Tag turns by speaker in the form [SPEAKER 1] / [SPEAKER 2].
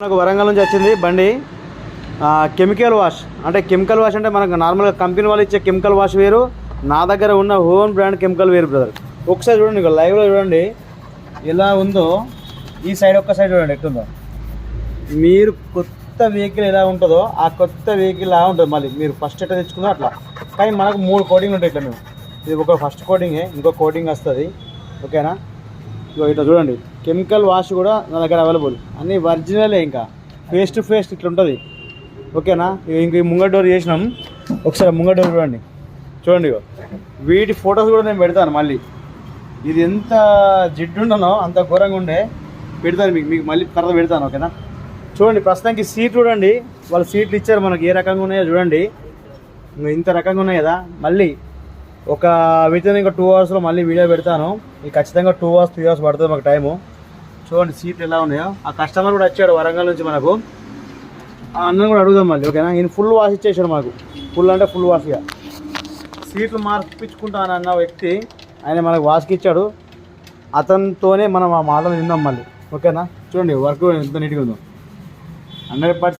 [SPEAKER 1] నాకు వరంగల్ నుంచి వచ్చింది బండి కెమికల్ వాష్ అంటే మనకు నార్మల్గా కంపెనీ వాళ్ళు ఇచ్చే కెమికల్ వాష్ వేరు, నా దగ్గర ఉన్న ఓన్ బ్రాండ్ కెమికల్ వేరు బ్రదర్. ఒకసారి చూడండి, ఇక లైవ్లో చూడండి ఎలా ఉందో. ఈ సైడ్ ఒక్క సైడ్ చూడండి ఎట్లుందో. మీరు కొత్త వెహికల్ ఎలా ఉంటుందో ఆ కొత్త వెహికల్ లా ఉంటుంది. మళ్ళీ మీరు ఫస్ట్ ఎట్లా తెచ్చుకున్నా అట్లా, కానీ మనకు 3 కోటింగ్లు ఉంటాయి ఇట్లా. మేము ఇది ఒక ఫస్ట్ కోటింగే, ఇంకో కోటింగ్ వస్తుంది. ఓకేనా? ఇగో ఇట్లా చూడండి, కెమికల్ వాష్ కూడా నా దగ్గర అవైలబుల్, అన్నీ ఒరిజినలే. ఇంకా ఫేస్ టు ఫేస్ ఇట్లా ఉంటుంది. ఓకేనా? ఇంక ముంగ డోర్ చేసినాం. ఒకసారి ముంగ డోర్ చూడండి. ఇగో వీటి ఫొటోస్ కూడా నేను పెడతాను. మళ్ళీ ఇది ఎంత జిడ్డు ఉండనో అంత ఘోరంగా ఉండే పెడతాను మీకు మళ్ళీ తర్వాత పెడతాను. ఓకేనా? చూడండి, ప్రస్తుతానికి సీట్ చూడండి. వాళ్ళు సీట్లు ఇచ్చారు మనకి, ఏ రకంగా ఉన్నాయో చూడండి. ఇంత రకంగా ఉన్నాయి కదా. మళ్ళీ ఒక వితిన్ ఇంకా 2 అవర్స్లో మళ్ళీ వీడియో పెడతాను. ఇది ఖచ్చితంగా 2 అవర్స్ 3 అవర్స్ పడుతుంది మాకు టైము. చూడండి సీట్లు ఎలా ఉన్నాయో. ఆ కస్టమర్ కూడా వచ్చాడు వరంగల్ నుంచి మనకు. ఆ అన్నను కూడా అడుగుదాం మళ్ళీ. ఓకేనా? ఈయన ఫుల్ వాష్ ఇచ్చేసాడు మాకు. ఫుల్ అంటే ఫుల్ వాష్గా. సీట్లు మార్పించుకుంటానన్న వ్యక్తి ఆయన మనకు వాష్కి ఇచ్చాడు. అతనితోనే మనం ఆ మాటలు విందాం మళ్ళీ. ఓకేనా? చూడండి వర్క్ ఎంత నీట్గా ఉందో. 100%